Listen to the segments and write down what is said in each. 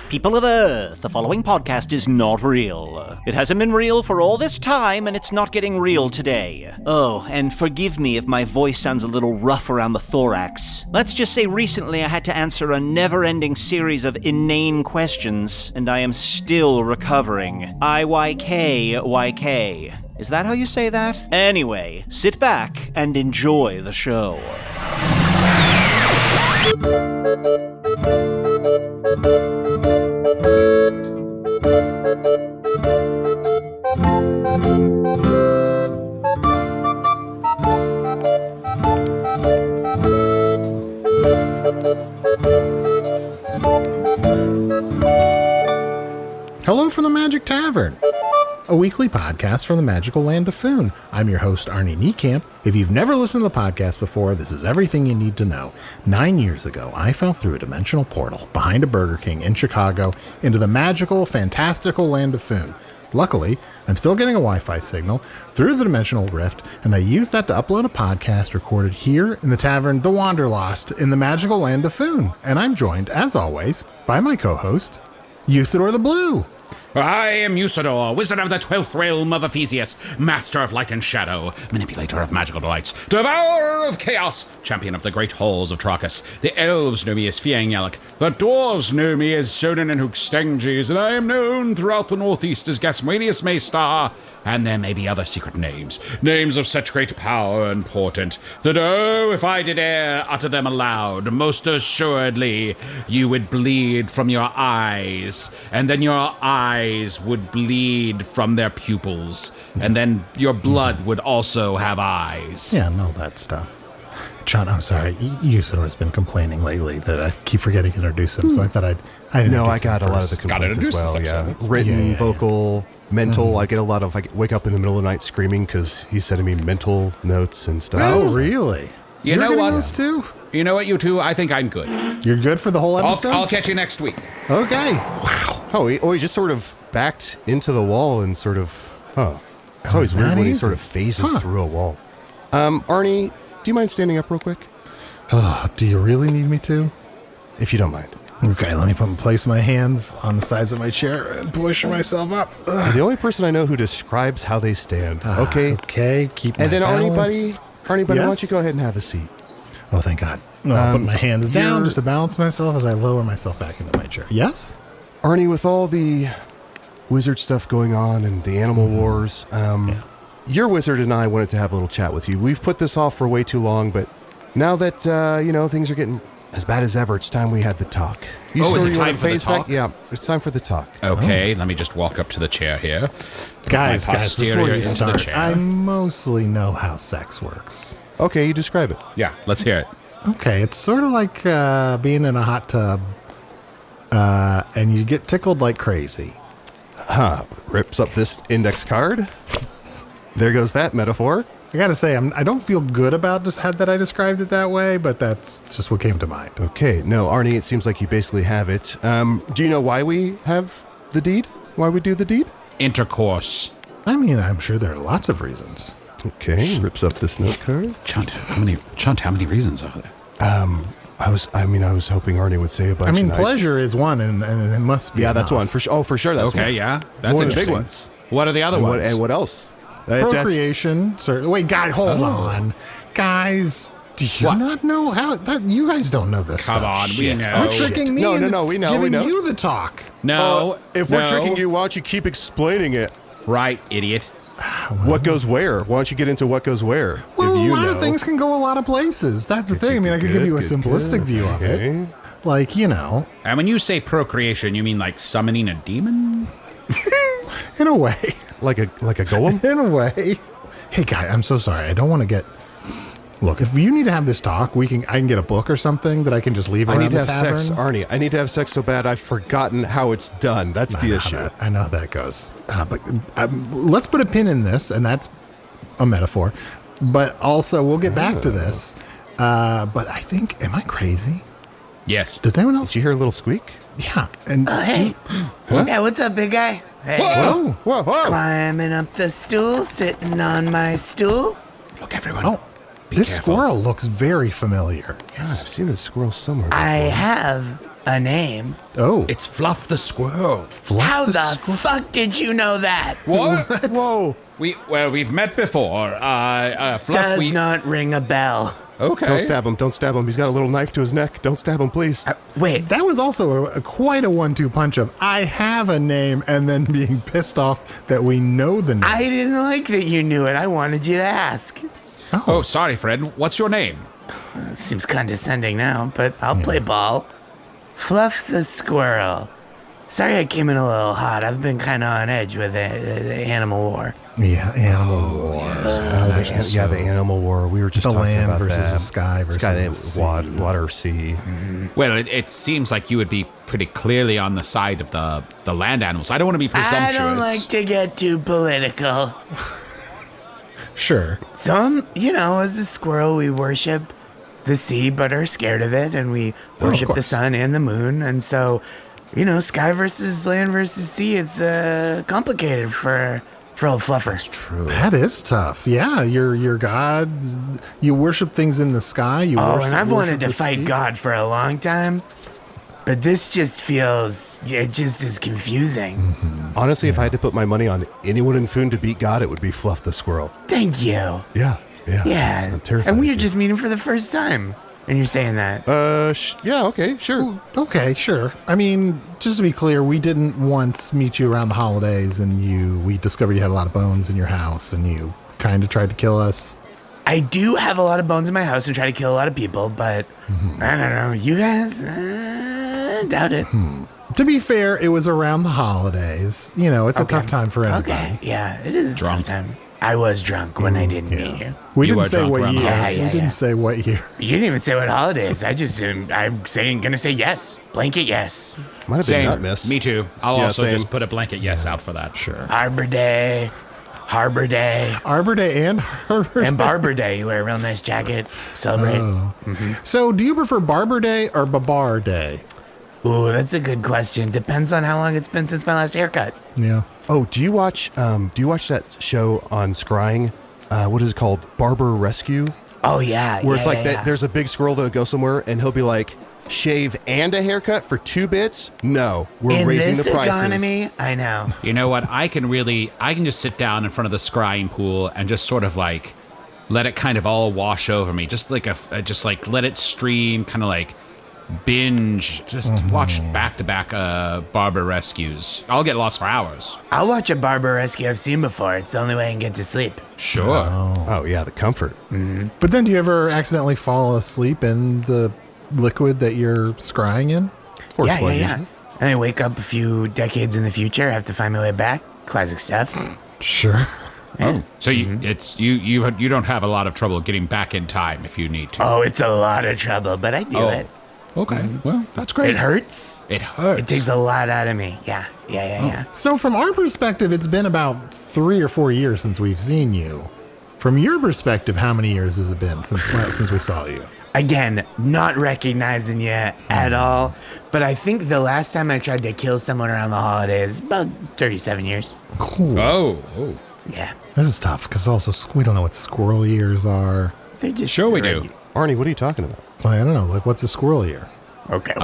People of Earth, the following podcast is not real. It hasn't been real for all this time, and it's not getting real today. Oh, and forgive me if my voice sounds a little rough around the thorax. Let's just say recently I had to answer a never-ending series of inane questions, and I am still recovering. IYK. Is that how you say that? Anyway, sit back and enjoy the show. Hello from the Magic Tavern, a weekly podcast from the magical land of Foon. I'm your host, Arnie Niekamp. If you've never listened to the podcast before, this is everything you need to know. 9 years ago, I fell through a dimensional portal behind a Burger King in Chicago into the magical, fantastical land of Foon. Luckily, I'm still getting a Wi-Fi signal through the dimensional rift, and I used that to upload a podcast recorded here in the tavern, The Wanderlost, in the magical land of Foon. And I'm joined, as always, by my co-host, Usidore the Blue. I am Usidore, wizard of the 12th realm of Ephesius, master of light and shadow, manipulator of magical delights, devourer of chaos, champion of the great halls of Trachis. The elves know me as Fiangyalak, the dwarves know me as Soden and Hookstanges, and I am known throughout the northeast as Gasmanius Maystar, and there may be other secret names of such great power and portent, that if I did e'er utter them aloud, most assuredly you would bleed from your eyes, and then your eyes would bleed from their pupils, and then your blood would also have eyes. Yeah, and all that stuff. Chunt, I'm sorry. Usidore's been complaining lately that I keep forgetting to introduce him, so I thought I'd No, I got a lot of the complaints as well, yeah. Written, vocal, mental. I get a lot of, I wake up in the middle of the night screaming because he's sending me mental notes and stuff. Oh, really? You know what? Those too? You know what, you two? I think I'm good. You're good for the whole episode? I'll catch you next week. Okay. Wow. Oh, he just sort of backed into the wall and sort of, It's always weird when he sort of phases through a wall. Arnie, do you mind standing up real quick? Do you really need me to? If you don't mind. Okay, let me place my hands on the sides of my chair and push myself up. You're the only person I know who describes how they stand. Okay. Okay, keep my And then balance. Arnie, buddy, why don't you go ahead and have a seat? Oh, thank God. I'll put my hands down just to balance myself as I lower myself back into my chair. Yes? Arnie, with all the wizard stuff going on and the animal wars, your wizard and I wanted to have a little chat with you. We've put this off for way too long, but now that, things are getting as bad as ever, it's time we had the talk. Is it time for the talk? Yeah, it's time for the talk. Okay, let me just walk up to the chair here. Guys, before you start, chair. I mostly know how sex works. Okay, you describe it. Yeah, let's hear it. Okay, it's sort of like being in a hot tub and you get tickled like crazy. Rips up this index card. There goes that metaphor. I gotta say, I don't feel good about that I described it that way, but that's just what came to mind. Okay, no, Arnie, it seems like you basically have it. Do you know why we have the deed? Why we do the deed? Intercourse. I mean, I'm sure there are lots of reasons. Okay, rips up this note card. Chunt, how many reasons are there? I was hoping Arnie would say a bunch. I mean, pleasure is one, and it must be. Yeah, that's enough. one for sure. Oh, for sure, that's one. Okay, yeah, that's one of the big interesting. ones. What are the other ones? And what else? Procreation. Wait, God, hold on, guys. Do you not know how that? You guys don't know this Come stuff. on, Shit. we know. You're tricking me. No, into we know. Giving We know. you the talk. No, if we're tricking you, why don't you keep explaining it? Right, idiot. What goes where? Why don't you get into what goes where? Well, if you a lot know. of things can go a lot of places. That's the thing. I mean, I could give you a simplistic view of it. Like, And when you say procreation, you mean like summoning a demon? in a way. Like a golem? In a way. Hey, guy, I'm so sorry. I don't want to get... Look, if you need to have this talk, I can get a book or something that I can just leave around the tavern. I need to have sex, Arnie. I need to have sex so bad I've forgotten how it's done. That's the issue. I know how that goes. But let's put a pin in this, and that's a metaphor. But also, we'll get back to this. But I think, am I crazy? Yes. Does anyone else? Did you hear a little squeak? Yeah. And hey. What? Yeah, what's up, big guy? Hey. Whoa. Whoa, whoa. Climbing up the stool, sitting on my stool. Look, everyone. Oh, this careful. squirrel looks very familiar. Yeah, I've seen this squirrel somewhere before. I have. a name. Oh, It's Fluff the Squirrel. Fluff How the Squirrel. fuck did you know that? What? Whoa. We've met before. Fluff, Does not ring a bell. Okay. Don't stab him. Don't stab him. He's got a little knife to his neck. Don't stab him, please. Wait, That was also quite a 1-2 punch of I have a name and then being pissed off that we know the name. I didn't like that you knew it. I wanted you to ask. Oh, sorry, friend. What's your name? It seems condescending now, but I'll play ball. Fluff the Squirrel. Sorry I came in a little hot. I've been kind of on edge with the Animal War. Yeah, Animal Wars. The animal war. We were just The talking land about versus that. the sky versus Sky, the sea. water, sea. Well, it seems like you would be pretty clearly on the side of the land animals. I don't want to be I presumptuous. don't like to get too political. Sure. Some, as a squirrel, we worship the sea, but are scared of it, and we worship the course. sun and the moon, and so, sky versus land versus sea, it's complicated for old Fluffer. That is tough. Yeah, your gods, you worship things in the sky. You Oh, worship, and I've wanted to worship the fight sea. God for a long time, but this just feels, it just is confusing. Honestly, if I had to put my money on anyone in Foon to beat God, it would be Fluff the Squirrel. Thank you. Yeah. Yeah, I'm terrified. and we of are you. just meeting for the first time, and you're saying that. Yeah, okay, sure. Okay, sure. I mean, just to be clear, we didn't once meet you around the holidays and we discovered you had a lot of bones in your house and you kind of tried to kill us. I do have a lot of bones in my house and try to kill a lot of people, but I don't know. You guys, doubt it. To be fair, it was around the holidays. It's a tough time for anybody. Okay, yeah, it is a Drunk. tough time. I was drunk when I didn't meet you. We You didn't are say drunk what around the year. holidays. We Yeah. didn't say what year. You didn't even say what holidays. I'm gonna say yes. Blanket yes. Might have been Same. nut miss. Me too. I'll Yeah, also same. just put a blanket yes out for that. Sure. Arbor Day, Harbor Day, Arbor Day and Harbor and Day. Barber Day. You wear a real nice jacket. Celebrate. So, do you prefer Barber Day or Babar Day? Ooh, that's a good question. Depends on how long it's been since my last haircut. Yeah. Oh, do you watch that show on Scrying? What is it called? Barber Rescue? Oh yeah. Where it's yeah, like yeah, that. yeah. There's a big squirrel that'll go somewhere and he'll be like, shave and a haircut for 2 bits? No, we're in raising this the prices. economy, I know. You know what? I can just sit down in front of the scrying pool and just sort of like let it kind of all wash over me. Just like just like let it stream, kind of like binge, just watch back-to-back Barber Rescues. I'll get lost for hours. I'll watch a Barber Rescue I've seen before. It's the only way I can get to sleep. Sure. Oh yeah, the comfort. But then, do you ever accidentally fall asleep in the liquid that you're scrying in? Yeah. And I wake up a few decades in the future, have to find my way back. Classic stuff. Sure. Oh, so you don't have a lot of trouble getting back in time if you need to. Oh, it's a lot of trouble, but I do it. Okay. Well, that's great. It hurts. It hurts. It takes a lot out of me. Yeah. So, from our perspective, it's been about 3 or 4 years since we've seen you. From your perspective, how many years has it been since we saw you? Again, not recognizing you at all. But I think the last time I tried to kill someone around the holidays, about 37 years. Cool. Oh. Yeah. This is tough because also we don't know what squirrel years are. They're just Sure we do. Arnie, what are you talking about? I don't know. Like, what's a squirrel year? Okay.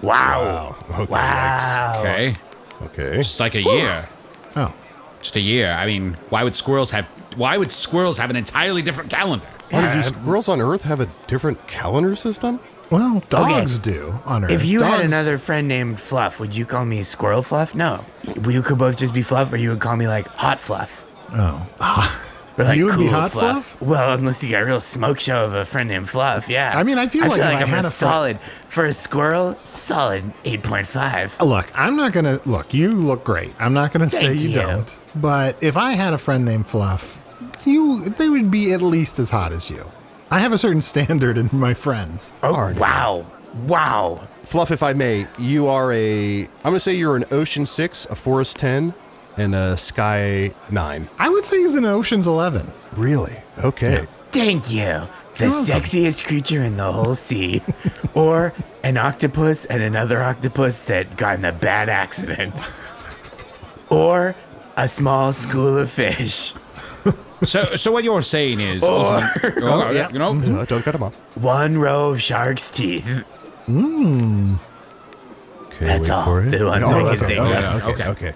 Wow. Okay. Okay. Okay. Just like a year. Oh. Just a year. I mean, why would squirrels have an entirely different calendar? Arnie, do squirrels on Earth have a different calendar system? Well, dogs do on Earth. If you had Dogs- another friend named Fluff, would you call me Squirrel Fluff? No. We could both just be Fluff, or you would call me like Hot Fluff. Oh. Or like You would be Cool Hot Fluff? Well, unless you got a real smoke show of a friend named Fluff, yeah. I mean, I feel like if I I'm had a a friend- solid, for a squirrel, solid 8.5. Look, I'm not going to... Look, you look great. I'm not going to say Thank you you. don't. But if I had a friend named Fluff, they would be at least as hot as you. I have a certain standard in my friends. Oh, Arnie. wow. Fluff, if I may, you are I'm going to say you're an Ocean 6, a Forest 10, and a Sky 9. I would say he's an Ocean's 11. Really? Okay. Thank you. The sexiest creature in the whole sea. Or an octopus and another octopus that got in a bad accident. Or a small school of fish. So what you're saying is, Or- you know, Don't cut him off. One row of shark's teeth. Okay, That's wait all. for it. The ones Oh, I that's can think all. of. Okay. Okay.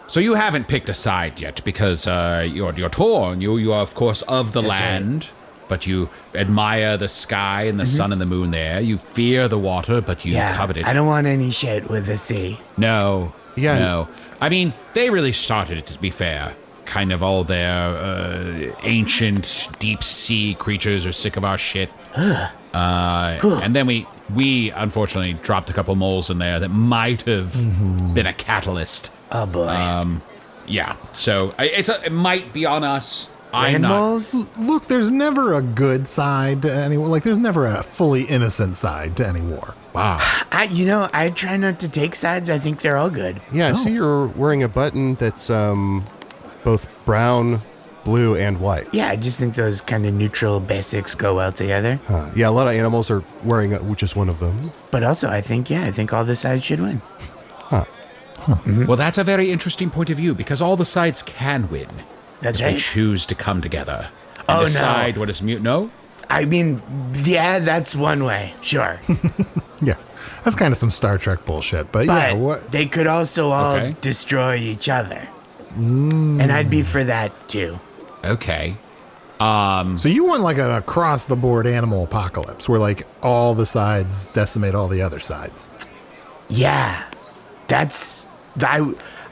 So you haven't picked a side yet because you're torn. You are, of course, of the land, but you admire the sky and the sun and the moon there. You fear the water, but you covet it. I don't want any shit with the sea. No. Yeah. No. I mean, they really started it, to be fair. Kind of all their ancient deep sea creatures are sick of our shit. And then we unfortunately dropped a couple moles in there that might have been a catalyst. Oh boy. Yeah. So it might be on us. I'm not. Animals? Look, there's never a good side to any war. Like, there's never a fully innocent side to any war. Wow. I try not to take sides. I think they're all good. Yeah, I see you're wearing a button that's both brown, blue, and white. Yeah, I just think those kind of neutral basics go well together. Yeah, a lot of animals are wearing just one of them. But also, I think all the sides should win. Well, that's a very interesting point of view because all the sides can win. That's if they right. choose to come together and Oh, decide no. what is mute. No? I mean, yeah, that's one way. Sure. Yeah, that's kind of some Star Trek bullshit. But But yeah, what? they could also all Okay. destroy each other. And I'd be for that, too. Okay. So you want like an across-the-board animal apocalypse, where like all the sides decimate all the other sides. Yeah.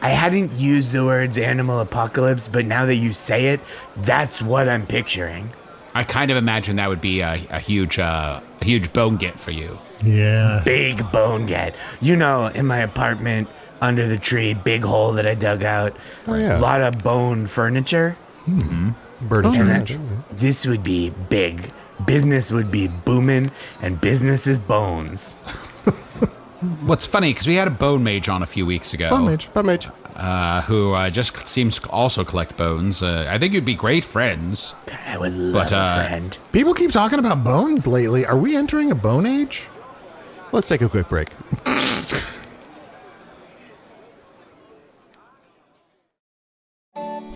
I hadn't used the words animal apocalypse, but now that you say it, that's what I'm picturing. I kind of imagine that would be a huge bone get for you. Yeah. Big bone get. You know, in my apartment, under the tree, big hole that I dug out. Oh, yeah. A lot of bone furniture. Bird of And trash. this would be big. Business would be booming, and business is bones. What's funny, because we had a bone mage on a few weeks ago. Bone mage. But mate, Who just seems to also collect bones. I think you'd be great friends. God, I would love a friend. People keep talking about bones lately. Are we entering a bone age? let's take a quick break.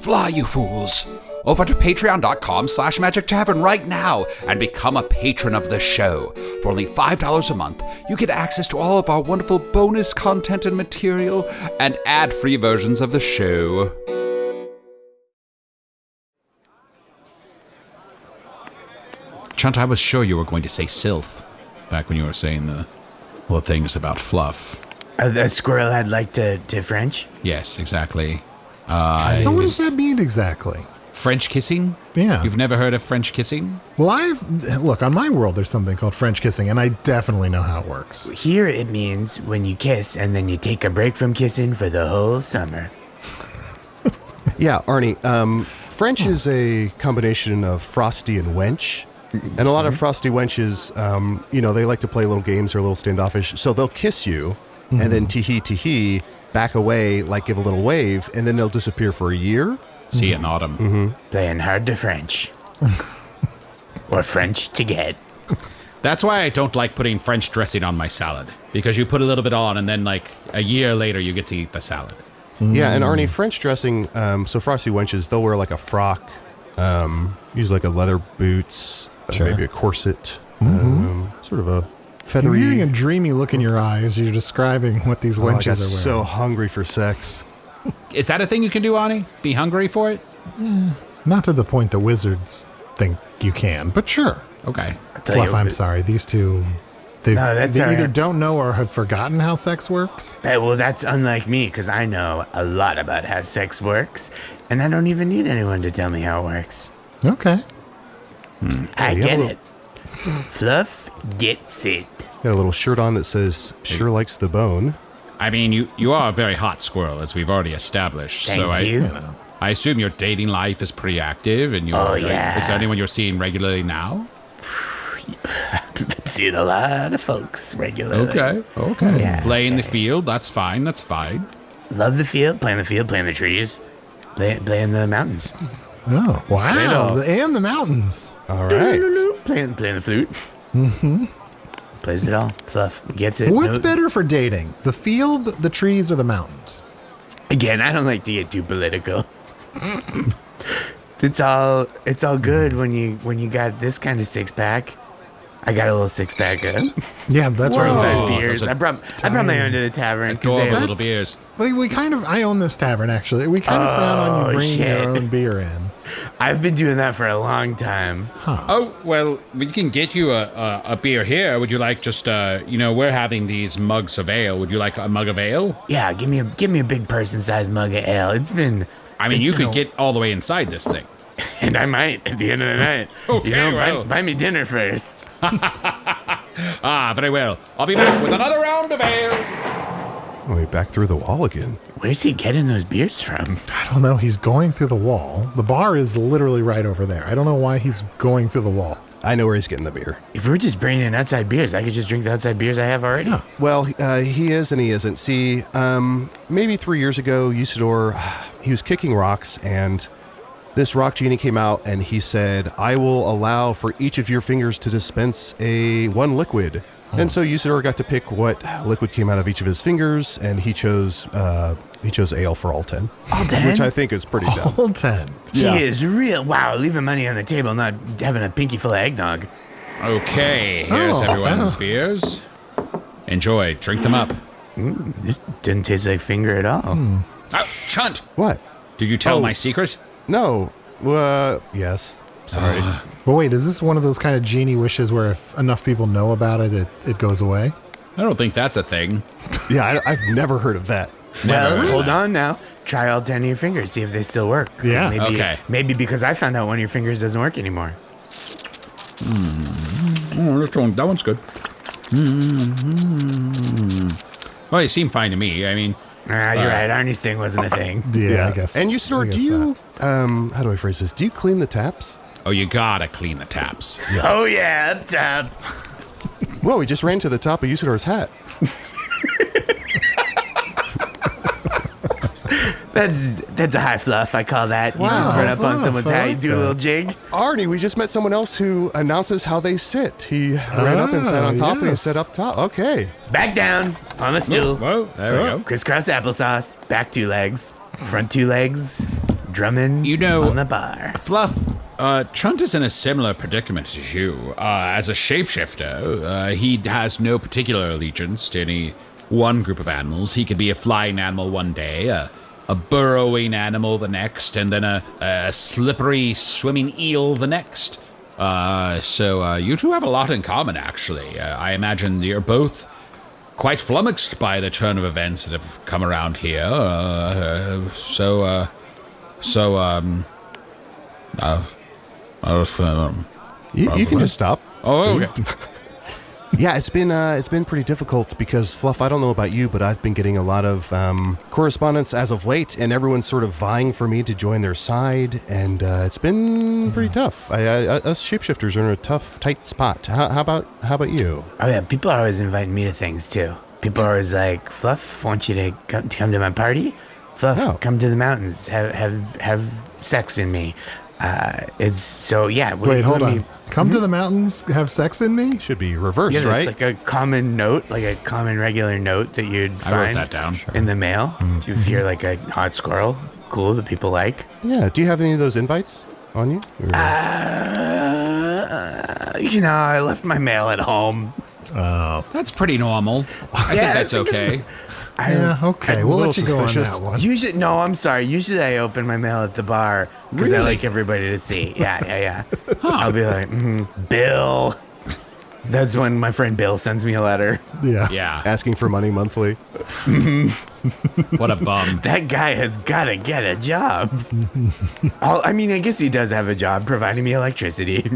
Fly, you fools! Over to patreon.com/Magic Tavern right now and become a patron of the show. For only $5 a month, you get access to all of our wonderful bonus content and material and ad-free versions of the show. Chunt, I was sure you were going to say Sylph back when you were saying the things about Fluff. The squirrel I'd like to French. Yes, exactly. Now, what does that mean exactly? French kissing? Yeah. You've never heard of French kissing? Well, look, on my world, there's something called French kissing, and I definitely know how it works. Here it means when you kiss and then you take a break from kissing for the whole summer. Yeah, Arnie, French is a combination of frosty and wench. And a lot of frosty wenches, they like to play little games or a little standoffish. So they'll kiss you and then tee-hee, back away, like give a little wave, and then they'll disappear for a year. See it in autumn. Playing hard to French. Or French to get. That's why I don't like putting French dressing on my salad. Because you put a little bit on and then like a year later you get to eat the salad. Yeah, and Arnie, French dressing, so frosty wenches, they'll wear like a frock, use like a leather boots, maybe a corset, sort of a feathery. You're getting a dreamy look in your eyes. You're describing what these I wenches got are wearing. so hungry for sex. Is that a thing you can do, Arnie? Be hungry for it? Not to the point the wizards think you can, but sure. Okay. Fluff, I'm sorry. These two, they that's all either right. don't know or have forgotten how sex works. Well, that's unlike me because I know a lot about how sex works, and I don't even need anyone to tell me how it works. Okay. I you have get a little- it. Fluff gets it. Got a little shirt on that says, sure likes the bone. I mean, you are a very hot squirrel, as we've already established. Thank so you. I assume your dating life is pretty active, and you're. Oh, yeah. Is there anyone you're seeing regularly now? Seen a lot of folks regularly. Okay. Yeah. Play in the field. That's fine. That's fine. Love the field, playing the trees, play in the mountains. Oh, wow. all. And the mountains. All right. Playing the flute. Plays it all. Fluff gets it. What's No- better for dating? The field, the trees, or the mountains? Again, I don't like to get too political. It's all good when you got this kind of six pack. I got a little 6-pack of Yeah, that's right. size Whoa. beers. Those are I brought my own to the tavern. 'Cause they Adorable have- little beers. We kind of, I own this tavern actually. We kind of frown on you bringing shit. your own beer in. I've been doing that for a long time. Oh, well, we can get you a beer here. Would you like just, we're having these mugs of ale. Would you like a mug of ale? Yeah, give me a big person-sized mug of ale. It's been. I mean, it's you been could get all the way inside this thing. and I might at the end of the night. Okay, well. buy me dinner first. Ah, very well. I'll be back with another round of ale. Oh, we back through the wall again. Where's he getting those beers from? I don't know. He's going through the wall. The bar is literally right over there. I don't know why he's going through the wall. I know where he's getting the beer. If we're just bringing in outside beers, I could just drink the outside beers I have already. Yeah. Well, he is and he isn't. See, maybe 3 years ago, Usidore, he was kicking rocks, and this rock genie came out, and he said, "I will allow for each of your fingers to dispense one liquid." And so Usidore got to pick what liquid came out of each of his fingers, and he chose ale for all 10. All 10? Which I think is pretty dumb. All 10. He is real. Wow, leaving money on the table, not having a pinky full of eggnog. Okay, here's Oh, everyone's wow. beers. Enjoy. Drink them up. It didn't taste like finger at all. Oh, Chunt, What? did you tell Oh. my secret? No. Yes. Sorry. But wait, is this one of those kind of genie wishes where if enough people know about it, it goes away? I don't think that's a thing. Yeah, I've never heard of that. Never Well, heard hold that. on now. Try all 10 of your fingers, see if they still work. 'Cause Yeah. Maybe, Okay. Maybe because I found out one of your fingers doesn't work anymore. Oh, that one's good. Well, you seem fine to me. I mean, You're right. Arnie's thing wasn't a thing. Yeah, I guess. And I Usidore, guess do you, how do I phrase this? Do you clean the taps? oh, you gotta clean the taps. Oh, yeah, up top. Well, we just ran to the top of Usidore's hat. That's a high fluff, I call that. You just Wow, run up on fluff, someone's I hat, you like do a that. little jig. Arnie, we just met someone else who announces how they sit. He ran up and sat on top, and he yes. sat up top. Okay. Back down on the stool. Whoa, there we go. Crisscross applesauce. Back 2 legs. Front 2 legs. Drumming You know- on the bar. Fluff, Chunt is in a similar predicament as you. As a shapeshifter, he has no particular allegiance to any one group of animals. He could be a flying animal one day, a burrowing animal the next, and then a slippery swimming eel the next. So you two have a lot in common, actually. I imagine you're both quite flummoxed by the turn of events that have come around here. You can just stop. Oh, okay. Yeah, it's been pretty difficult because, Fluff, I don't know about you, but I've been getting a lot of correspondence as of late, and everyone's sort of vying for me to join their side, and it's been pretty tough. Us shapeshifters are in a tough, tight spot. How about you? Oh, yeah, people are always inviting me to things, too. People are always like, Fluff, want you to come to my party? Fluff, Oh. come to the mountains, have sex in me. It's so, yeah. Wait, hold on. Come to the mountains, have sex in me? Should be reversed, Yeah, right? it's like a common note, like a common regular note that you'd I wrote find that down. in the mail. If you're like a hot squirrel, cool, that people like. Yeah. Do you have any of those invites on you? Or- I left my mail at home. That's pretty normal. I think that's okay. Yeah, okay. We'll little let you go on suspicious. that one. Usually, no, I'm sorry. Usually I open my mail at the bar because I like everybody to see. Yeah. I'll be like, Bill. That's when my friend Bill sends me a letter. Yeah. Yeah. Asking for money monthly. What a bum. That guy has got to get a job. I mean, I guess he does have a job providing me electricity.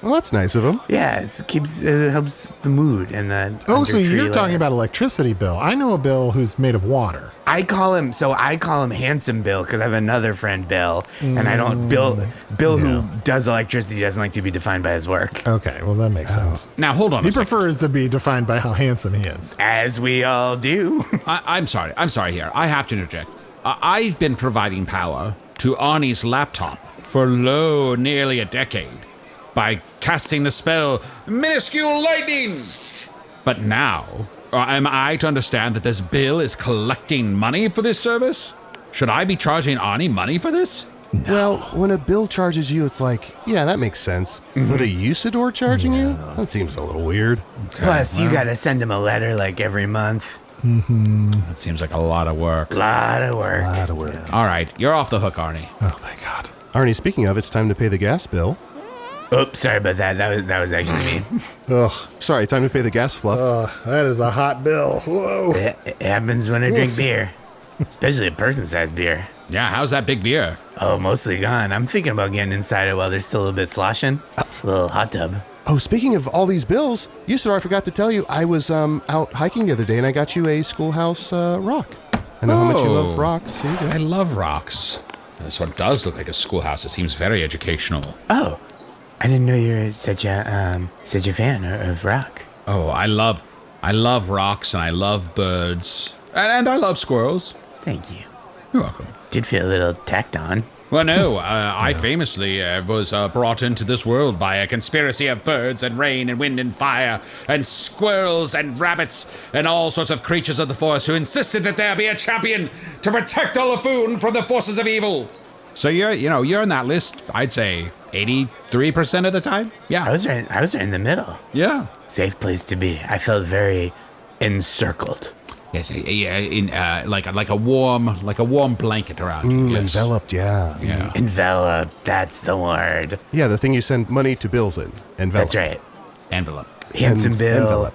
Well, that's nice of him. Yeah, it helps the mood and the. Oh, so under tree you're talking lighting. about electricity bill. I know a bill who's made of water. I call him Handsome Bill because I have another friend Bill, and I don't Bill who does electricity doesn't like to be defined by his work, Okay, well, that makes sense. Now, hold on He a second. prefers to be defined by how handsome he is. as we all do. I'm sorry here. I have to interject. I've been providing power to Arnie's laptop for nearly a decade by casting the spell Minuscule Lightning. But now, am I to understand that this bill is collecting money for this service? Should I be charging Arnie money for this? Well, when a bill charges you, it's like, yeah, that makes sense. But a Usidore charging you? That seems a little weird. Plus, you gotta send him a letter like every month. That seems like a lot of work. Lot of work. All right, you're off the hook, Arnie. Oh, thank God. Arnie, speaking of, it's time to pay the gas bill. Oops, sorry about that. That was actually me. Ugh. Sorry, time to pay the gas, Fluff. That is a hot bill. Whoa. It happens when I drink beer, especially a person-sized beer. Yeah, how's that big beer? Oh, mostly gone. I'm thinking about getting inside it while there's still a little bit sloshing. A little hot tub. Oh, speaking of all these bills, Usidore, I forgot to tell you, I was out hiking the other day and I got you a schoolhouse rock. I know how much you love rocks. Here you go. I love rocks. This one does look like a schoolhouse. It seems very educational. Oh, I didn't know you were such a fan of rock. Oh, I love rocks and I love birds and I love squirrels. Thank you. You're welcome. Did feel a little tacked on. Well, no, I famously was brought into this world by a conspiracy of birds and rain and wind and fire and squirrels and rabbits and all sorts of creatures of the forest who insisted that there be a champion to protect Olafun from the forces of evil. So you're in that list, I'd say 83% of the time. Yeah. I was right in the middle. Yeah. Safe place to be. I felt very encircled. Yes, like a warm blanket around you. Yes. Enveloped, yeah. Yeah. Enveloped, that's the word. Yeah, the thing you send money to bills in. Envelope. That's right. Envelope. Handsome Bill. Envelope.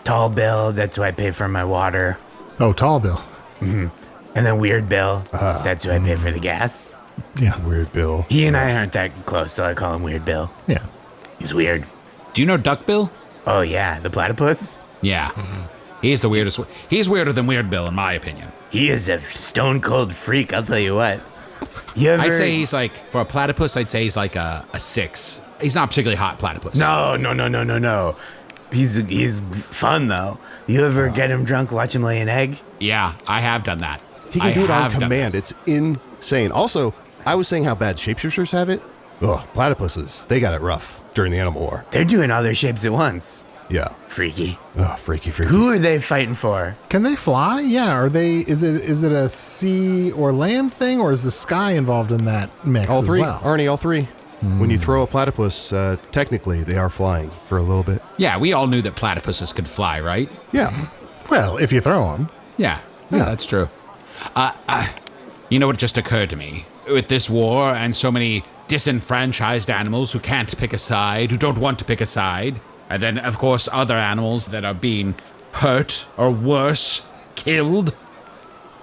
Tall Bill, that's who I pay for my water. Oh, tall bill. And then Weird Bill, that's who I pay for the gas. Yeah. Weird bill. He and I aren't that close, so I call him Weird Bill. Yeah. He's weird. Do you know Duck Bill? Oh, yeah, the platypus? Yeah. He's the weirdest. He's weirder than Weird Bill, in my opinion. He is a stone cold freak, I'll tell you what. You ever... I'd say he's like, for a platypus, I'd say he's like a 6. He's not particularly hot platypus. No. He's fun, though. You ever get him drunk, watch him lay an egg? Yeah, I have done that. He can do it on have done command. It's insane. Also, I was saying how bad shapeshifters have it. Ugh, platypuses, they got it rough during the animal war. They're doing all their shapes at once. Yeah. Freaky. Ugh, freaky. Who are they fighting for? Can they fly? Yeah. Are they? Is it a sea or land thing, or is the sky involved in that mix? All three. as well? Arnie, all three. When you throw a platypus, technically they are flying for a little bit. Yeah, we all knew that platypuses could fly, right? Yeah. Well, if you throw them. Yeah, that's true. You know what just occurred to me? With this war and so many disenfranchised animals who can't pick a side, who don't want to pick a side, and then, of course, other animals that are being hurt or worse, killed,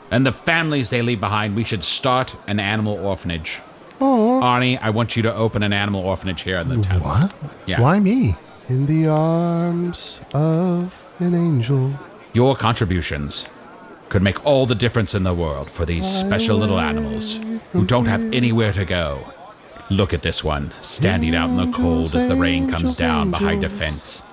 and the families they leave behind, we should start an animal orphanage. Oh. Arnie, I want you to open an animal orphanage here in the town. What? Yeah. Why me? In the arms of an angel. Your contributions could make all the difference in the world for these special little animals who don't have anywhere to go. Look at this one, standing out in the cold as the rain comes down behind a fence.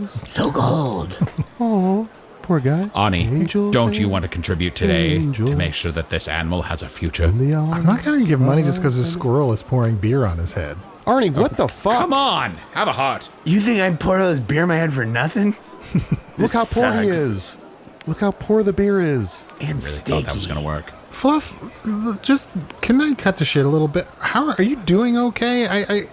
So cold. Oh, poor guy. Arnie, Angels don't you and want to contribute today to angels. make sure that this animal has a future? In the arms I'm not going to give money just because this squirrel is pouring beer on his head. Arnie, what the fuck? Come on, have a heart. You think I'd pour all this beer in my head for nothing? Look how poor he sucks. is. Look how poor the beer is. And Really sticky. thought that was going to work. Fluff, just can I cut the shit a little bit? How are you doing? Okay,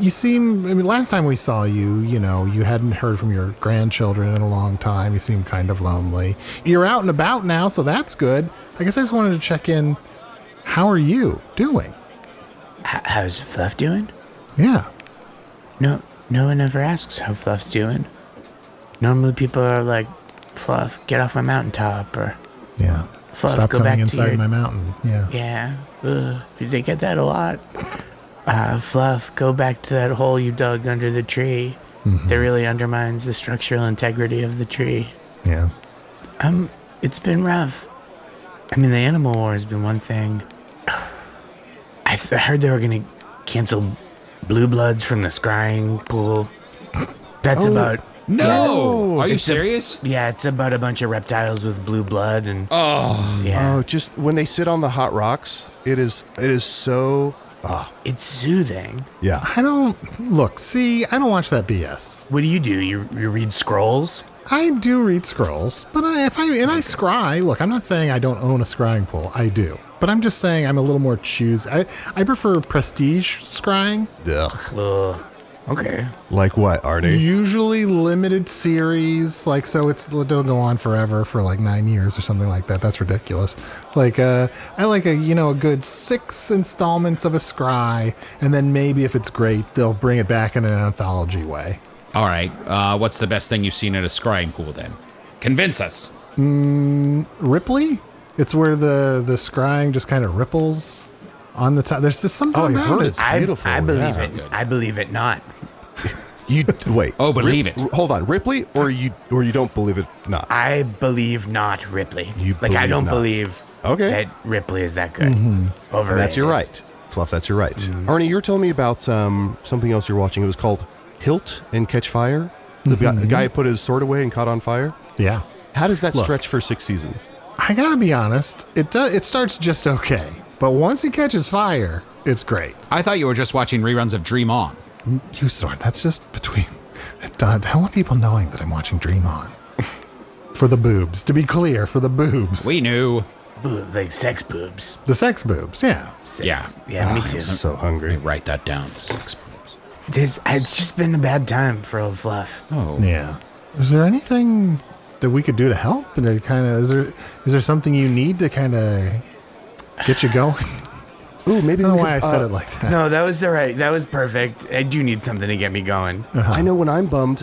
you seem. I mean, last time we saw you, you hadn't heard from your grandchildren in a long time. You seemed kind of lonely. You're out and about now, so that's good. I guess I just wanted to check in. How are you doing? How's Fluff doing? Yeah. No one ever asks how Fluff's doing. Normally people are like, Fluff, get off my mountaintop, or Yeah. Fluff, Stop go coming back to inside your- my mountain. Yeah. yeah, they get that a lot. Fluff, go back to that hole you dug under the tree. That really undermines the structural integrity of the tree. Yeah. It's been rough. I mean, the animal war has been one thing. I heard they were going to cancel blue bloods from the scrying pool. That's about... No! Are you It's a- serious? Yeah, it's about a bunch of reptiles with blue blood and... Oh, yeah. Oh, just when they sit on the hot rocks, it is so. It's soothing. Yeah. I don't watch that BS. What do? You read scrolls? I do read scrolls, but I scry. Look, I'm not saying I don't own a scrying pool. I do. But I'm just saying I'm a little more choosy. I prefer prestige scrying. Ugh. Okay. Like what, Arnie? Usually limited series, like, so it'll go on forever for like 9 years or something like that. That's ridiculous. Like, I like a good 6 installments of a scry, and then maybe if it's great, they'll bring it back in an anthology way. All right. What's the best thing you've seen at a scrying pool then? Convince us. Ripley? It's where the scrying just kind of ripples on the top. There's just something about it. It's beautiful. I believe yeah. it. I believe it not. You wait. Oh, believe it. Hold on, Ripley, or you don't believe it? Not. I believe not Ripley. You like I don't not. believe that Ripley is that good. Overrated. And that's your right, Fluff. That's your right. Arnie, you were telling me about something else you're watching. It was called Hilt and Catch Fire. The guy put his sword away and caught on fire. Yeah. How does that stretch for 6 seasons? I gotta be honest, it starts just okay, but once he catches fire, it's great. I thought you were just watching reruns of Dream On. Usidore, that's just between... I don't want people knowing that I'm watching Dream On. For the boobs, to be clear, for the boobs. We knew. Like sex boobs. The sex boobs, yeah. Yeah. Yeah, me too. I'm so hungry. Write that down. 6 boobs. It's just been a bad time for old Fluff. Oh. Yeah. Is there anything that we could do to help? And is there something you need to kind of get you going? Ooh, maybe I don't we know why I could, said it like that. No, that was that was perfect. I do need something to get me going. I know when I'm bummed,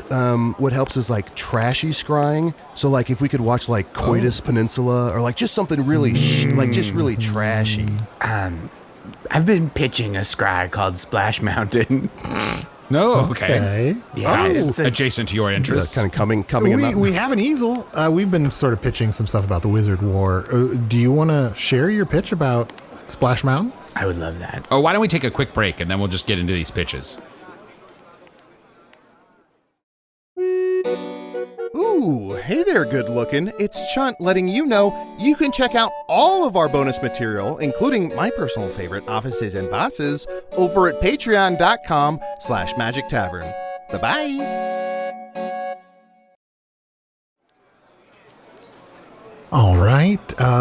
what helps is like trashy scrying. So like if we could watch like Coitus Peninsula or like just something really like just really trashy. I've been pitching a scry called Splash Mountain. No, okay. Yeah, Sounds adjacent to your interests. Kind of coming in. We have an easel. We've been sort of pitching some stuff about the Wizard War. Do you want to share your pitch about Splash Mountain? I would love that. Oh, why don't we take a quick break and then we'll just get into these pitches. Ooh, hey there, good looking. It's Chunt letting you know you can check out all of our bonus material, including my personal favorite, Offices and Bosses, over at patreon.com/Magic Tavern. Bye-bye. All right.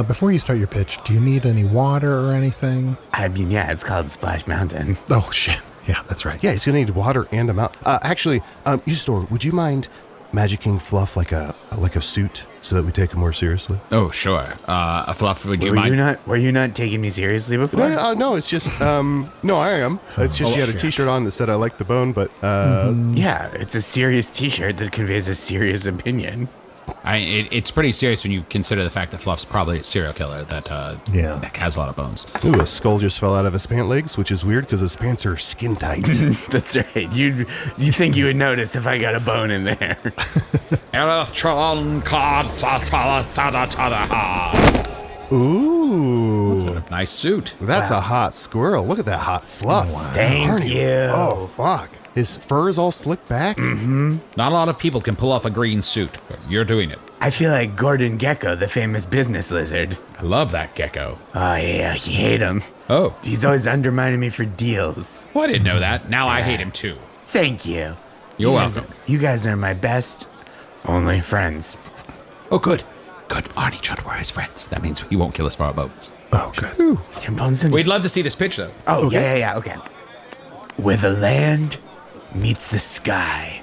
Before you start your pitch, do you need any water or anything? I mean, yeah, it's called Splash Mountain. Oh, shit. Yeah, that's right. Yeah, he's gonna need water and a mount. Actually, Usidore, would you mind magicking Fluff like a suit so that we take him more seriously? Oh, sure. Fluff, would you mind? Were you not taking me seriously before? No, it's just no, I am. It's just he had a T-shirt on that said "I like the bone," but Yeah, it's a serious T-shirt that conveys a serious opinion. It's pretty serious when you consider the fact that Fluff's probably a serial killer that has a lot of bones. Ooh, a skull just fell out of his pant legs, which is weird because his pants are skin tight. That's right. You think you would notice if I got a bone in there? Ooh, What a nice suit. that's a hot squirrel. Look at that hot fluff. Thank Arnie. you. Oh, fuck. His fur is all slicked back. Not a lot of people can pull off a green suit, but you're doing it. I feel like Gordon Gekko, the famous business lizard. I love that gecko. Oh yeah, you hate him. Oh. He's always undermining me for deals. Well, I didn't know that. Now I hate him too. Thank you. You're welcome. You guys are my best, only friends. Oh, good. Good. Arnie, Chunt, we're his friends. That means he won't kill us for our bones. Oh, good. Your bones in- We'd love to see this pitch, though. Oh, yeah, okay. Where the land meets the sky,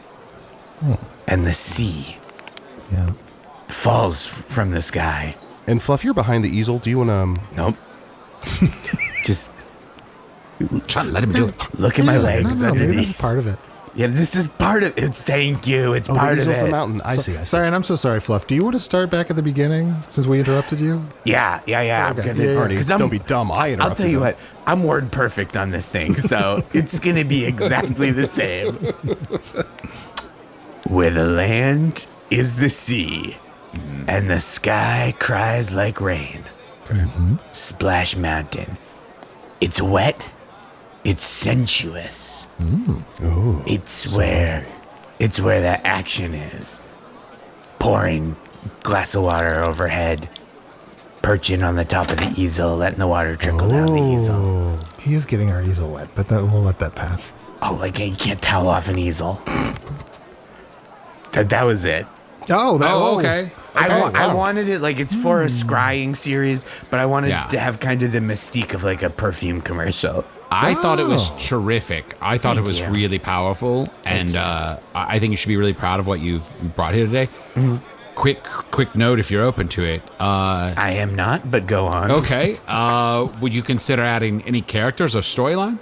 and the sea falls from the sky. And Fluff, you're behind the easel. Do you want to? Nope. Just Chunt, let him do it. look at my legs No, maybe this is underneath. part of it. Yeah, this is part of it. Thank you. It's Oh, part the of easel's it. the mountain. I see. Sorry, and I'm so sorry, Fluff. Do you want to start back at the beginning since we interrupted you? Yeah. I'm Okay. gonna, Yeah, yeah. Arnie, 'cause I'm- don't be dumb. I interrupted I'll tell you him. what. I'm word perfect on this thing, so it's gonna be exactly the same. Where the land is the sea, and the sky cries like rain. Splash Mountain. It's wet. It's sensuous. It's where the action is. Pouring glass of water overhead, perching on the top of the easel, letting the water trickle down the easel. He is getting our easel wet, but we'll let that pass. Oh, like you can't towel off an easel. That was it. Okay. I wanted it like it's for a scrying series, but I wanted to have kind of the mystique of like a perfume commercial. I thought it was terrific. I thought it was really powerful, and I think you should be really proud of what you've brought here today. Mm-hmm. Quick note, if you're open to it. I am not, but go on. Okay. Would you consider adding any characters or storyline?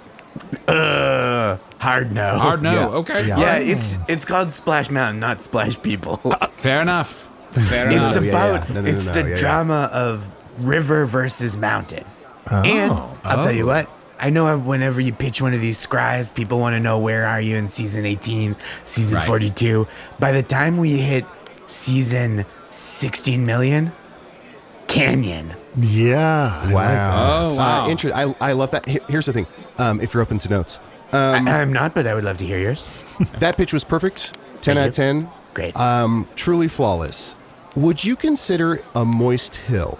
Hard no. Hard no. Yeah. Okay. Yeah, it's called Splash Mountain, not Splash People. Fair enough. Fair enough. It's about No, it's the yeah. drama of river versus mountain. And I'll tell you what, I know whenever you pitch one of these scries, people want to know where are you in season 18, season 42. By the time we hit season 16 million, Canyon. Yeah. Wow. Oh, wow. I love that. Here's the thing. If you're open to notes, I'm not, but I would love to hear yours. that pitch was perfect. 10 out of 10. Great. Truly flawless. Would you consider a moist hill?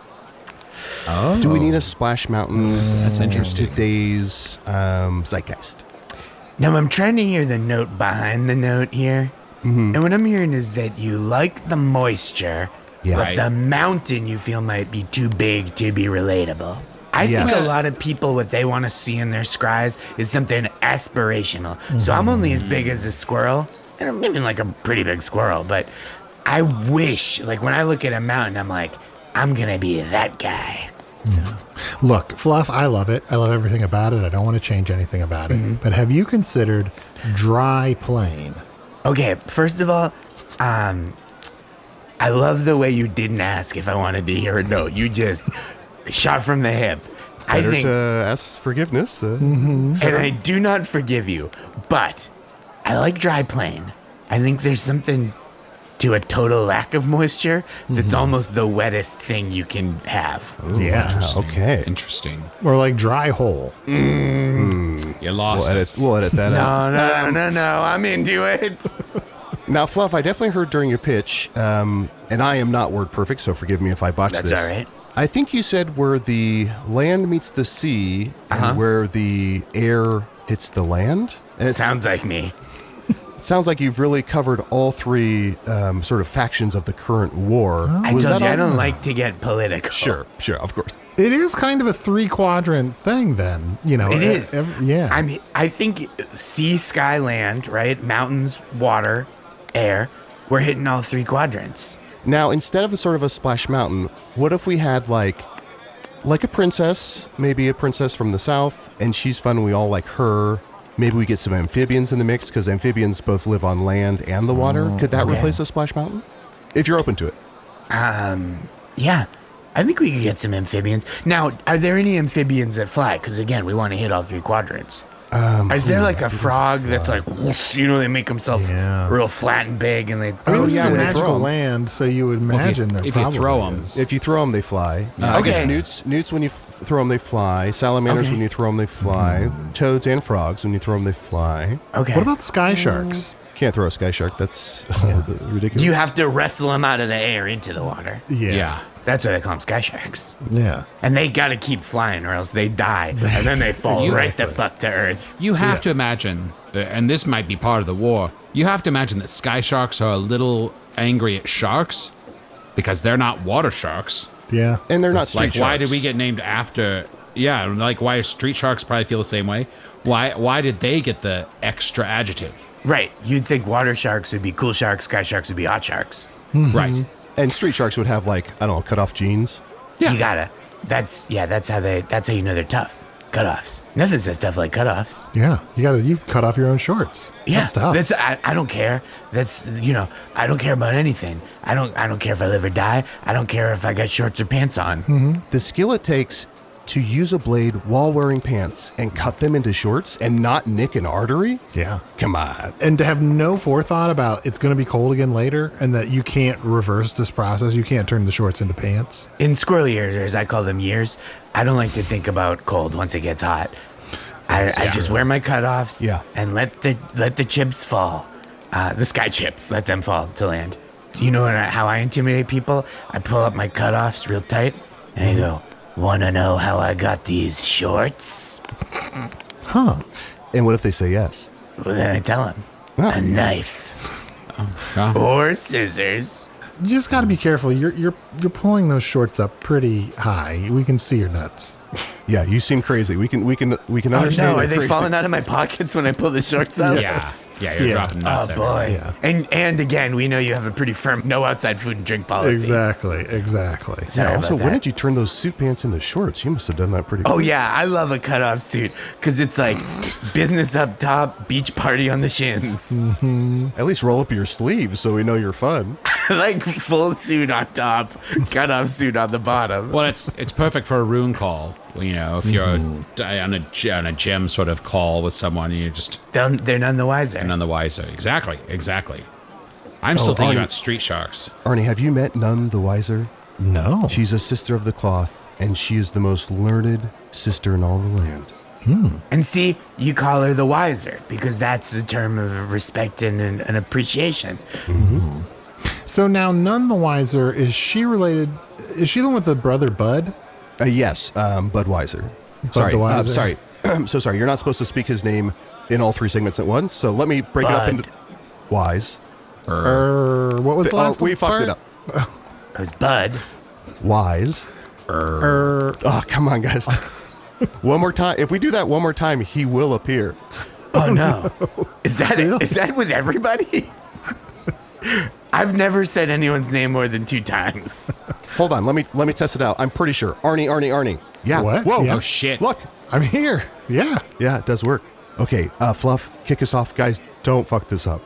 Oh. Do we need a splash mountain? That's interesting. In today's zeitgeist. Now, I'm trying to hear the note behind the note here. Mm-hmm. And what I'm hearing is that you like the moisture, Yeah. but Right. the mountain you feel might be too big to be relatable. I think a lot of people, what they want to see in their scries is something aspirational. So I'm only as big as a squirrel, and I'm even like a pretty big squirrel, but I wish, like when I look at a mountain, I'm like, I'm going to be that guy. Look, Fluff, I love it. I love everything about it. I don't want to change anything about it. But have you considered dry plain? Okay, first of all, I love the way you didn't ask if I wanted to hear a note. You just shot from the hip. Better I think, to ask forgiveness. and I do not forgive you, but I like dry plain. I think there's something to a total lack of moisture that's almost the wettest thing you can have. Yeah. Okay. Interesting. Or like dry hole. You lost us. We'll edit that out. No, I'm into it. Now, Fluff, I definitely heard during your pitch, and I am not word perfect, so forgive me if I botch That's this. all right. I think you said where the land meets the sea and where the air hits the land. And Sounds like me. it sounds like you've really covered all three sort of factions of the current war. I Was told that you I all? don't like to get political. Sure, of course. It is kind of a 3-quadrant thing then, you know. It is. Yeah. I think sea, sky, land, right? Mountains, water, air. We're hitting all 3 quadrants. Now, instead of a sort of a splash mountain, what if we had like a princess, maybe a princess from the south, and she's fun, we all like her. Maybe we get some amphibians in the mix, because amphibians both live on land and the water. Could that replace a splash mountain? If you're open to it. Yeah. I think we could get some amphibians. Now, are there any amphibians that fly? Because again, we want to hit all 3 quadrants. Is there like a frog that's like, whoosh, you know, they make themselves real flat and big, and they. I mean, this is yeah, a when they throw magical 'em. land, so you would imagine there if you probably throw 'em. is. If you throw them, they fly. I guess Okay. newts when you throw them, they fly. Salamanders, when you throw them, they fly. Toads and frogs, when you throw them, they fly. Okay. What about sky sharks? Can't throw a sky shark. That's ridiculous. You have to wrestle them out of the air into the water. Yeah. That's why they call them sky sharks. Yeah. And they got to keep flying or else they die. And then they fall right the fuck to earth. You have to imagine, and this might be part of the war, you have to imagine that sky sharks are a little angry at sharks because they're not water sharks. Yeah. And they're not street Like, sharks. why did we get named after... Yeah, like, why street sharks probably feel the same way. Why did they get the extra adjective? Right. You'd think water sharks would be cool sharks, sky sharks would be hot sharks. Right. And street sharks would have, like, I don't know, cut off jeans. Yeah. You gotta. That's how you know they're tough. Cutoffs. Nothing says tough like cutoffs. Yeah. You cut off your own shorts. Yeah, That's tough. I don't care. That's I don't care about anything. I don't care if I live or die. I don't care if I got shorts or pants on. The skill it takes to use a blade while wearing pants and cut them into shorts and not nick an artery? Yeah. Come on. And to have no forethought about it's going to be cold again later and that you can't reverse this process. You can't turn the shorts into pants. In squirrel years, or as I call them years, I don't like to think about cold once it gets hot. I just wear my cutoffs and let the chips fall. The sky chips, let them fall to land. Do you know how I intimidate people? I pull up my cutoffs real tight and I go, "Wanna know how I got these shorts?" Huh. And what if they say yes? Well, then I tell them, a knife Oh. or scissors. You just got to be careful. You're pulling those shorts up pretty high. We can see your nuts. Yeah, you seem crazy. We can understand. No, are you're they crazy. falling out of my pockets when I pull the shorts up? Yeah, you're dropping nuts. Oh everywhere. boy. Yeah. And again, we know you have a pretty firm no outside food and drink policy. Exactly. Sorry Also, about when that. did you turn those suit pants into shorts? You must have done that pretty Oh quick. yeah, I love a cutoff suit because it's like business up top, beach party on the shins. At least roll up your sleeves so we know you're fun. Like full suit on top, cutoff suit on the bottom. Well, it's perfect for a rune call. You know, if you're on a gem sort of call with someone, you just They're none the wiser. none the wiser. Exactly. I'm still thinking Arnie. about street sharks. Arnie, have you met None the Wiser? No. She's a sister of the cloth, and she is the most learned sister in all the land. And see, you call her the wiser because that's a term of respect and an appreciation. So now, none the wiser, is she related? Is she the one with the brother Bud? Yes, Budweiser. Sorry, Budweiser. sorry. I'm so sorry. You're not supposed to speak his name in all three segments at once, so let me break it up Bud. into... Wise. What was the last we part? fucked it up. It was Bud. Wise. Oh, come on, guys. One more time. If we do that one more time, he will appear. Oh no. Is that with everybody? I've never said anyone's name more than 2 times. Hold on. Let me test it out. I'm pretty sure. Arnie. Yeah. What? Whoa. Yeah. Oh shit! Look. I'm here. Yeah. Yeah, it does work. Okay, Fluff, kick us off. Guys, don't fuck this up.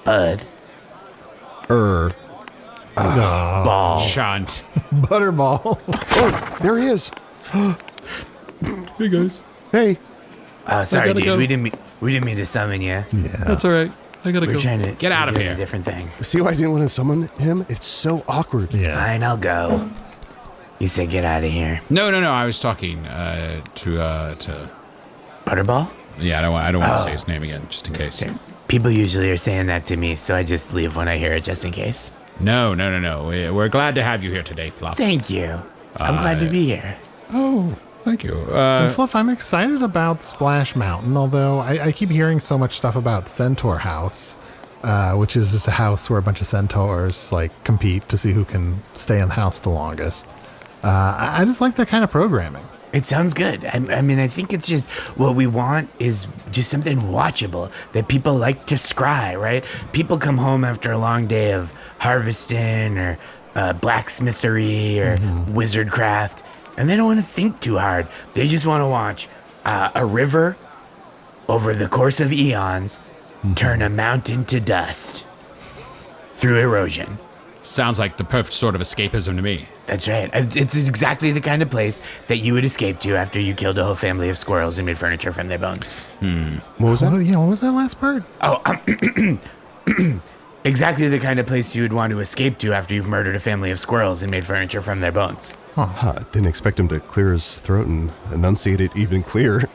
Bud. Ball. Chunt. Butterball. Oh, there he is. Hey guys, Hey. Sorry, gotta dude. go. We didn't mean to summon you. Yeah. that's all right. I gotta We're trying to Get out of do a here. different thing. See why I didn't want to summon him? It's so awkward. Yeah. Fine, I'll go. You said get out of here. No. I was talking to Butterball? Yeah, I don't want to say his name again, just in case. People usually are saying that to me, so I just leave when I hear it, just in case. No. We're glad to have you here today, Fluff. Thank you. I'm glad to be here. Oh, thank you. And Fluff, I'm excited about Splash Mountain, although I keep hearing so much stuff about Centaur House, which is just a house where a bunch of centaurs like compete to see who can stay in the house the longest. I just like that kind of programming. It sounds good. I mean, I think it's just what we want is just something watchable that people like to scry, right? People come home after a long day of harvesting or blacksmithery or wizardcraft, and they don't want to think too hard. They just want to watch a river over the course of eons turn a mountain to dust through erosion. Sounds like the perfect sort of escapism to me. That's right. It's exactly the kind of place that you would escape to after you killed a whole family of squirrels and made furniture from their bones. What was that? What was that last part? Oh, exactly the kind of place you would want to escape to after you've murdered a family of squirrels and made furniture from their bones. Didn't expect him to clear his throat and enunciate it even clear.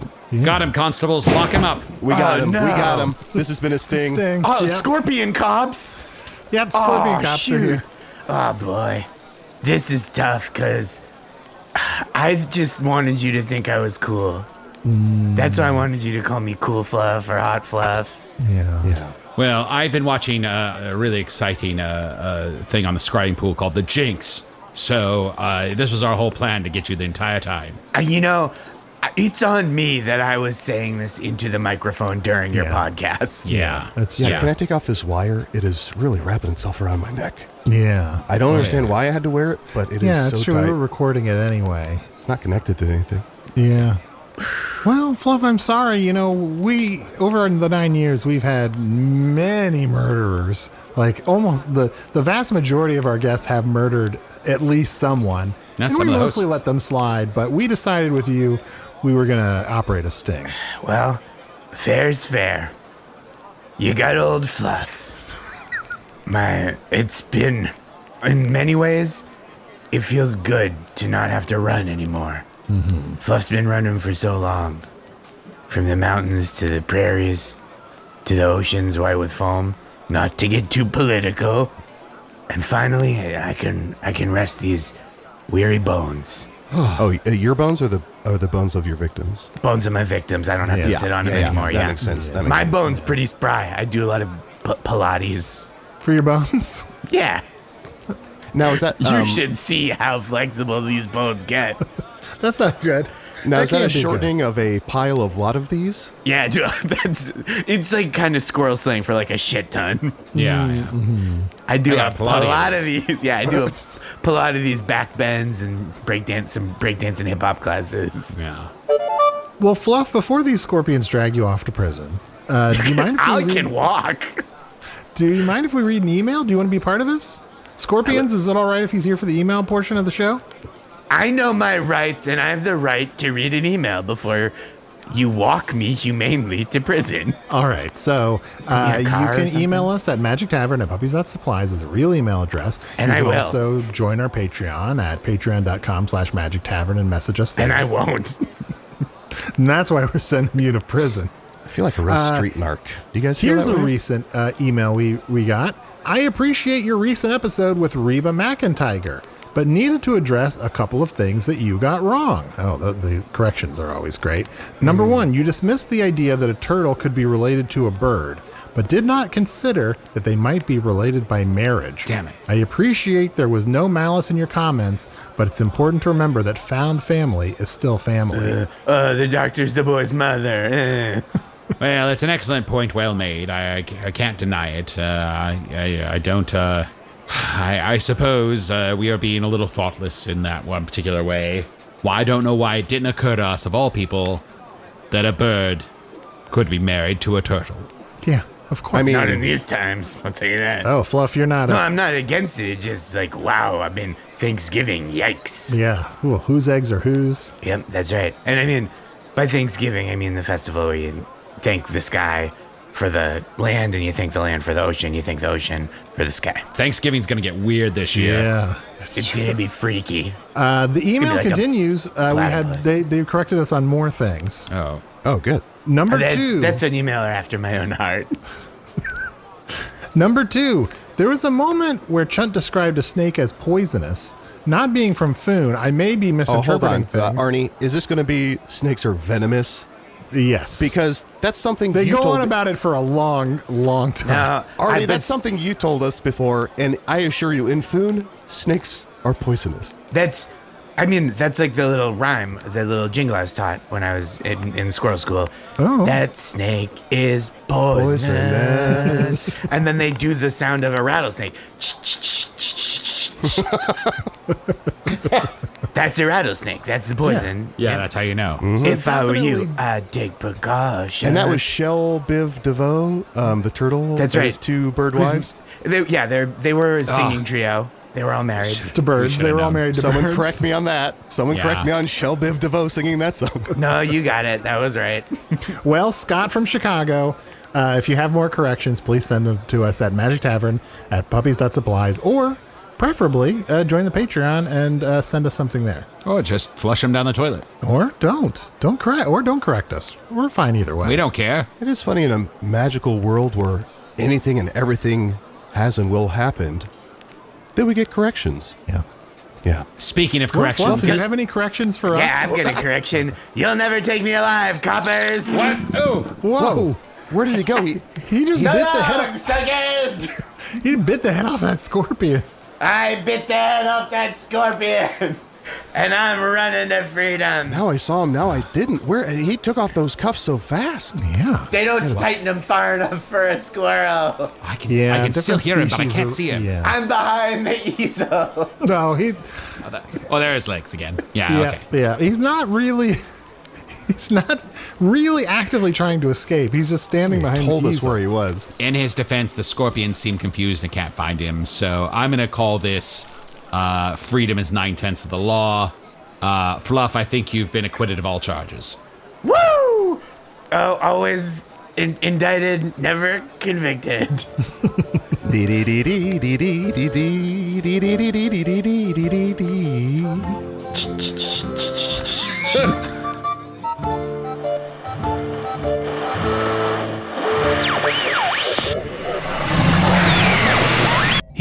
Got him, constables. Lock him up. We got Oh, him. no. We got him. This has been a sting. Sting. Oh, Yep. scorpion cops! Yep, Scorpion Oh, Cops shoot. are here. Oh, boy. This is tough, because I just wanted you to think I was cool. That's why I wanted you to call me Cool Fluff or Hot Fluff. Yeah. Well, I've been watching a really exciting thing on the scrying pool called The Jinx. So this was our whole plan to get you the entire time. It's on me that I was saying this into the microphone during your podcast. Yeah. Can I take off this wire? It is really wrapping itself around my neck. Yeah. I don't understand why I had to wear it, but it is Yeah, so it's true. tight. We were recording it anyway. It's not connected to anything. Yeah. Well, Fluff, I'm sorry. We, over the 9 years, we've had many murderers. Like, almost the vast majority of our guests have murdered at least someone. That's and some we of the mostly hosts. let them slide, but we decided with you we were going to operate a sting. Well, fair's fair. You got old Fluff. It's been, in many ways, it feels good to not have to run anymore. Fluff's been running for so long. From the mountains to the prairies, to the oceans white with foam, not to get too political. And finally, I can rest these weary bones. Oh, your bones or the bones of your victims? Bones of my victims. I don't have to sit on them anymore. That makes sense. That makes My sense. bone's pretty spry. I do a lot of Pilates. For your bones? Yeah. Now, is that... You should see how flexible these bones get. That's not good. Now, is that a can't be good. shortening of a pile of lot of these? Yeah, dude, it's like kind of squirrel slang for like a shit ton. Yeah. I do I got a lot of these. Yeah, I do a lot of these back bends and some breakdance and hip hop classes. Yeah. Well, Fluff, before these scorpions drag you off to prison, do you mind if I we can walk. Do you mind if we read an email? Do you want to be part of this? Scorpions, is it all right if he's here for the email portion of the show? I know my rights, and I have the right to read an email before you walk me humanely to prison. All right, so you can email us at magictavern@puppies.supplies is a real email address. And you I can will. also join our Patreon at patreon.com/magictavern and message us there. And I won't. And that's why we're sending you to prison. I feel like a real street narc. Do you guys feel Here's that a way? recent email we got. I appreciate your recent episode with Reba McIntyre, but needed to address a couple of things that you got wrong. Oh, the corrections are always great. Number one, you dismissed the idea that a turtle could be related to a bird, but did not consider that they might be related by marriage. Damn it. I appreciate there was no malice in your comments, but it's important to remember that found family is still family. The doctor's the boy's mother. Well, it's an excellent point, well made. I can't deny it. I don't. I suppose we are being a little thoughtless in that one particular way. Well, I don't know why it didn't occur to us, of all people, that a bird could be married to a turtle. Yeah, of course. I mean, Not in these times, I'll tell you that. Oh, Fluff, you're not No, a... I'm not against it. It's just like, wow, I've been Thanksgiving. Yikes. Yeah, well, whose eggs are whose? Yep, that's right. And I mean, by Thanksgiving, I mean the festival where you thank the sky for the land, and you thank the land for the ocean. You thank the ocean for the sky. Thanksgiving's gonna get weird this year. Yeah. that's It's true. gonna be freaky. The email like a continues. We had platypus. they corrected us on more things. Oh. Oh, good. Number two. That's an emailer after my own heart. Number two. There was a moment where Chunt described a snake as poisonous. Not being from Foon, I may be Oh, hold misinterpreting on. things. Arnie, is this going to be snakes are venomous? Yes. Because that's something they you go told on about it for a long, long time. Now, Arnie, that's something you told us before, and I assure you, in Foon, snakes are poisonous. that's like the little rhyme, the little jingle I was taught when I was in squirrel school. Oh. That snake is poisonous. Poisonous. And then they do the sound of a rattlesnake. That's a rattlesnake. That's the poison. Yeah, that's how you know. If I were you, definitely- I'd take precaution. And that was Shell Biv DeVoe, the turtle. That's that right. has two bird wives. They were a singing trio. They were all married. To birds. They were all married to Someone birds. correct me on that. Someone Yeah. correct me on Shell Biv DeVoe singing that song. No, you got it. That was right. Well, Scott from Chicago, if you have more corrections, please send them to us at magictavern@puppies.supplies, or preferably join the Patreon and send us something there. Or just flush them down the toilet. Or don't correct us. We're fine either way. We don't care. It is funny in a magical world where anything and everything has and will happen, that we get corrections. Yeah. Yeah. Speaking of Well, Fluff, corrections. do you have any corrections for us? Yeah, I've got a correction. You'll never take me alive, coppers. What? Oh. Whoa. Where did he go? He just So bit the long, head. suckers. He bit the head off that scorpion. I bit the head off that scorpion, and I'm running to freedom. Now I saw him. Now I didn't. Where he took off those cuffs so fast. Yeah. They don't tighten them far enough for a squirrel. I can Yeah. still different hear him, but I species can't of- see him. Yeah. I'm behind the easel. No, Oh, there his legs again. Yeah, yeah, okay. yeah. He's not really actively trying to escape. He's just standing behind Told the us easel. where he was. In his defense, the scorpions seem confused and can't find him, so I'm going to call this freedom is 9/10 of the law. Fluff, I think you've been acquitted of all charges. Woo! Oh, always indicted, never convicted.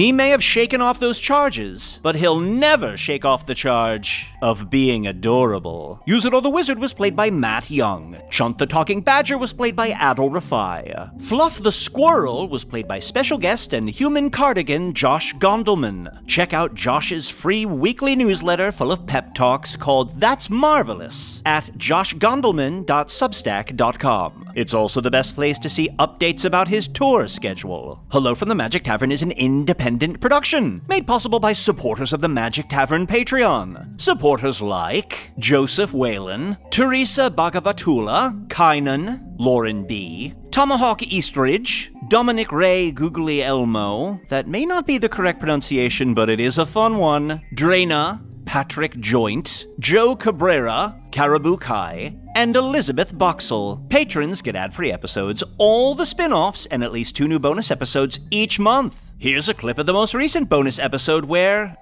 He may have shaken off those charges, but he'll never shake off the charge of being adorable. Usidore the Wizard was played by Matt Young. Chunt the Talking Badger was played by Adal Rifai. Fluff the Squirrel was played by special guest and human cardigan Josh Gondelman. Check out Josh's free weekly newsletter full of pep talks called That's Marvelous at joshgondelman.substack.com. It's also the best place to see updates about his tour schedule. Hello from the Magic Tavern is an independent production made possible by supporters of the Magic Tavern Patreon. Supporters like Joseph Whalen, Teresa Bhagavatula, Kynan, Lauren B., Tomahawk Eastridge, Dominic Ray Googly Elmo, that may not be the correct pronunciation, but it is a fun one, Drana, Patrick Joint, Joe Cabrera, Caribou Kai, and Elizabeth Boxell. Patrons get ad-free episodes, all the spin-offs, and at least 2 new bonus episodes each month. Here's a clip of the most recent bonus episode where,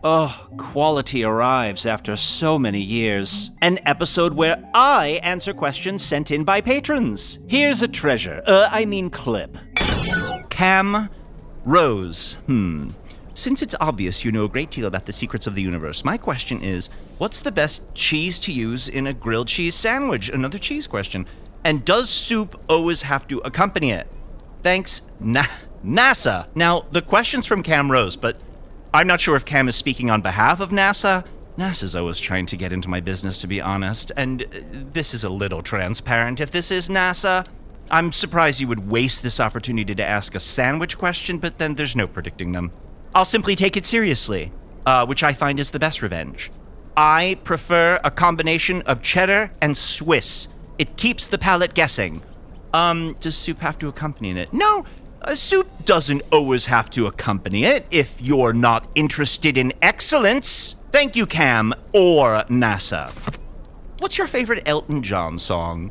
quality arrives after so many years. An episode where I answer questions sent in by patrons. Here's a clip. Cam Rose. Since it's obvious you know a great deal about the secrets of the universe, my question is, what's the best cheese to use in a grilled cheese sandwich? Another cheese question. And does soup always have to accompany it? Thanks, NASA. Now, the question's from Cam Rose, but I'm not sure if Cam is speaking on behalf of NASA. NASA's always trying to get into my business, to be honest, and this is a little transparent. If this is NASA, I'm surprised you would waste this opportunity to ask a sandwich question, but then there's no predicting them. I'll simply take it seriously, which I find is the best revenge. I prefer a combination of cheddar and Swiss. It keeps the palate guessing. Does soup have to accompany it? No, soup doesn't always have to accompany it if you're not interested in excellence. Thank you, Cam or NASA. What's your favorite Elton John song?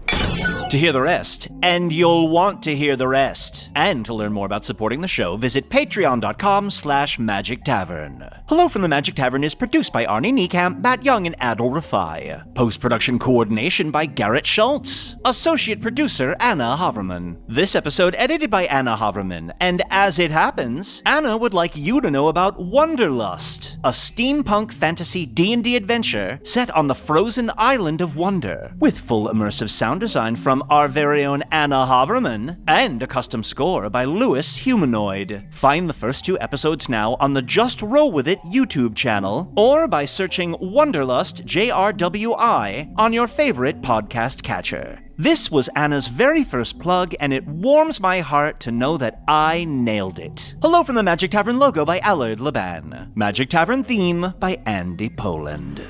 To hear the rest, and you'll want to hear the rest, and to learn more about supporting the show, visit patreon.com/Magic Tavern. Hello from the Magic Tavern is produced by Arnie, Niekamp, Matt Young, and Adal Rifai. Post-production coordination by Garrett Schultz. Associate producer Anna Havermann. This episode edited by Anna Havermann, and as it happens, Anna would like you to know about Wonderlust, a steampunk fantasy D&D adventure set on the frozen island of Wonder, with full immersive sound design from our very own Anna Havermann, and a custom score by Lewis Humanoid. Find the first 2 episodes now on the Just Roll With It YouTube channel, or by searching Wonderlust JRWI on your favorite podcast catcher. This was Anna's very first plug, and it warms my heart to know that I nailed it. Hello from the Magic Tavern logo by Allard Laban. Magic Tavern theme by Andy Poland.